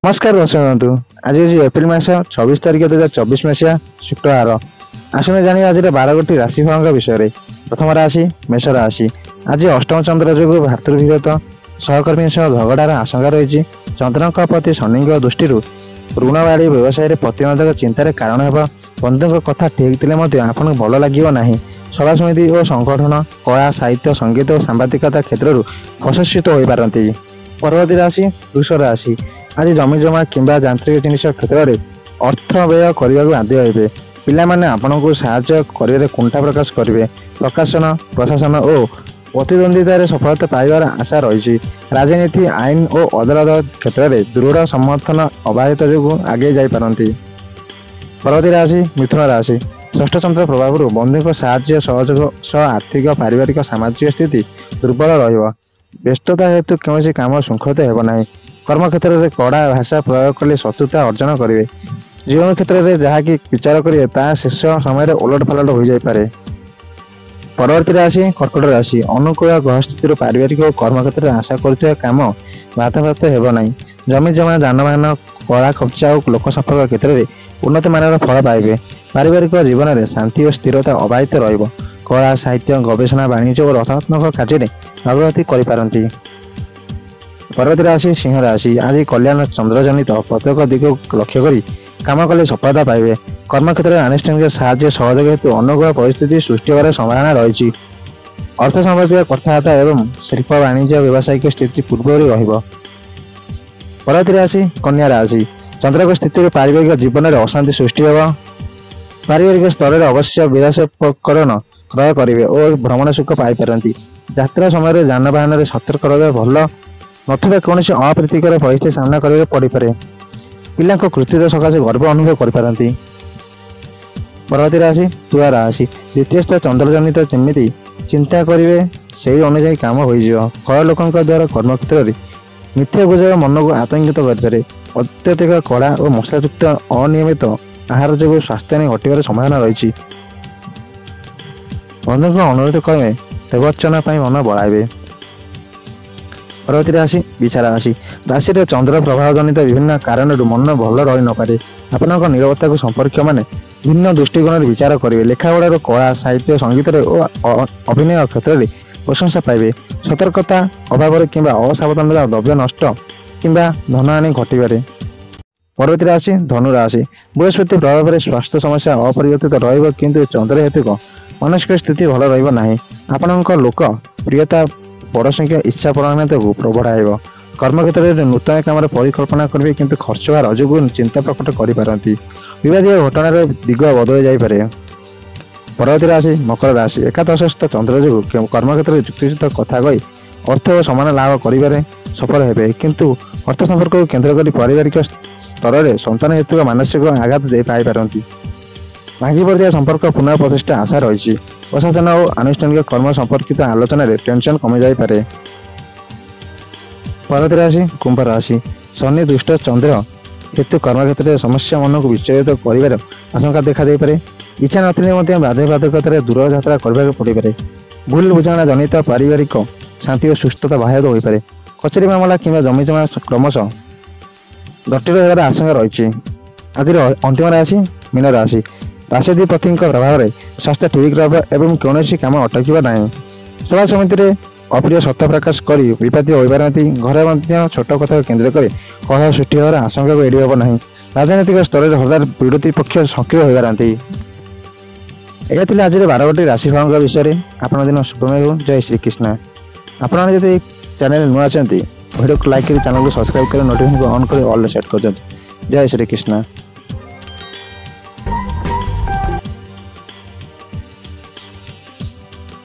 नमस्कार दर्शक बंधु आज हूँ एप्रिल मास 24 तारिख 2024 मसीहा शुक्रवार। आसने जानी आज 12 राशिफल विषय। प्रथम राशि मेष राशि। आज अष्टम चंद्र जो भातृविगत सहकर्मी सह झगड़ार आशंका रही। चंद्र प्रति शनि दृष्टि ऋण बाड़ी व्यवसाय प्रतिबंधक चिंतार कारण होगा। बंधु कथा ठीक थे आपको भल लगे ना। सभा समिति और संगठन कला साहित्य संगीत और सांबादिकता क्षेत्र प्रशासित हो पारती। परवर्ती राशि वृष राशि। आज जमी जमा किंबा यांत्रिक जिनिस क्षेत्र में अर्थ व्यय करने को बाध्य हे। पिलामाने आपनको साहाय्य करिवे कुंठा प्रकाश करेंगे। प्रकाशन प्रशासन और प्रतिद्वंदितार सफलता पाइबार आशा रही। राजनीति आईन और अदालत क्षेत्र में दृढ़ समर्थन अबाधित जो आगे जापारती। परवर्ती राशि मिथुन राशि। षष्ठ चंद्र प्रभाव बंधु साहाय्य सहयोग सह आर्थिक पारिवारिक सामाजिक स्थिति दुर्बल रहिबो। व्यस्तता हेतु कौन काम शृंखलित हेबना। कर्म क्षेत्र में कड़ा भाषा प्रयोग कले शत्रुता अर्जन करेंगे। जीवन क्षेत्र में जहाँकि विचार करेंगे ता शेष समय उलट पालट हो जाए। परवर्ती राशि कर्कट राशि। अनुकूल ग्रह स्थिति पारिवारिक और कर्म क्षेत्र में आशा कर काम बाधाप्राप्त हेबना। जमी जमा जानवाहन कला खर्चा और लोक संपर्क क्षेत्र में उन्नत मानर फल पाइबे। पारिवारिक जीवन में शांति और स्थिरता अबाधित रहिबो। कला साहित्य गवेषणा वाणिज्य और रचनात्मक कार्य में अग्रगति करिपारंती। परवर्ती राशि सिंह राशि। आज कल्याण चंद्रजनित प्रत्येक दिग लक्ष्य कर काम कले सफलता पाइबे। कर्म क्षेत्र में आनुष्ठानिक साहाय्य सहयोग हेतु अनुकूल परिस्थिति सृष्टि होने संभावना रही। अर्थ संबंधित कथबार्ता एवं शिल्प वाणिज्य व्यावसायिक स्थिति पूर्व रहिबो। परवर्ती राशि कन्या राशि। चंद्रक स्थिति पारिवारिक जीवन में अशांति सृष्टि होगा। पारिवारिक स्तर में अवश्य विलासकरण क्रय करेंगे और भ्रमण सुख पाइपारती। यात्रा समय जानवाहन में सतर्क रहा भल नथिबा कौन अप्रीतिकर परिस्थिति सामना करने पड़ पारे। पिला कृतित्व सकाशे गर्व अनुभव करिपारती। परवर्ती राशि तुला राशि। द्वितीय स्तर चंद्रजनित जमी चिंता करेंगे से अनुसार काम हो। फल लोकों द्वारा कर्म क्षेत्र में मिथ्या गुजर मन को आतंकित करें। अत्यधिक कड़ा और मसलायुक्त अनियमित आहार जो स्वास्थ्य हानि घटार संभावना रही। बंधु अनुरोध करें देवर्चना मन बढ़ाइबे। परवर्ती राशि बिछा राशि। राशि चंद्र प्रभाव जनित विभिन्न कारण मन भल रही न पारे। आपनक निरवता को संपर्क माने भिन्न दृष्टिकोण विचार करेंगे। लेखापढ़ार कला साहित्य संगीत और अभिनय क्षेत्र में प्रशंसा पाइबे। सतर्कता अभाव कि असावधानता द्रव्य नष्ट कि धन हानि घटवे। परवर्ती राशि धनु राशि। बृहस्पति प्रभाव में स्वास्थ्य समस्या अपरिवर्तित रहिबो किंतु चंद्र हेतु मानसिक स्थिति भल रहिबो नाही। आपनक लोक प्रियता बड़ संख्या इच्छा परायणता को बढ़ाइब। कर्म क्षेत्र में नूतन काम परिकल्पना करेंगे किंतु खर्च व रजू चिंता प्रकट करिपारती। विवादीय घटनार दिग बदल जापे। परवर्ती राशि मकर राशि। एकादशस्थ चंद्र जो कर्म क्षेत्र में युक्तियुक्त कथा कही अर्थ और समान लाभ कर सफल हेबे किंतु अर्थ संपर्क को केन्द्र कर पारिवारिक स्तर में संतान हेतु मानसिक आघात दे पाइपारती। भांगी पड़ता संपर्क पुनः प्रतिष्ठा आशा रही। प्रशासन और आनुष्ठानिक कर्म संपर्कित आलोचना टेंशन कमी जापे। परवर्ती राशि कुंभ राशि। शनि दुष्ट चंद्र हेतु कर्म क्षेत्र में समस्या मन को विचलित कर आशंका देखा दे पारे। इच्छा नथिले बाध्यबाधकतार दूर यात्रा करने पड़ पारे। भूल बुझाणा जनित पारिवारिक शांति और सुस्थता बाह्यत हो पारे। कचेरी मामला कि जमी जमा क्रमशः जटिल होगार आशंका रही। आज अंतिम राशि मीन राशि। राशिधिपति प्रभाव में स्वास्थ्य ठीक रहा कौन काम अटक ना। सभा समिति में अप्रिय सत्ता प्रकाश कर विपादी हो पारती। घर छोट कथा केन्द्र कर कलह सृष्टि होगार आशंका को एड़ी हम ना। राजनैतिक स्तर में हजाय विरोधी पक्ष सक्रिय हो पारती। यह आज 12 राशिफल विषय। आपण दिन शुभमय हो। जय श्रीकृष्ण। आपने जब चैनल नुआ वीडियो को लाइक कर चैनल को सब्सक्राइब कर नोटिफिकेशन को ऑन कर ऑल सेट कर। जय श्रीकृष्ण।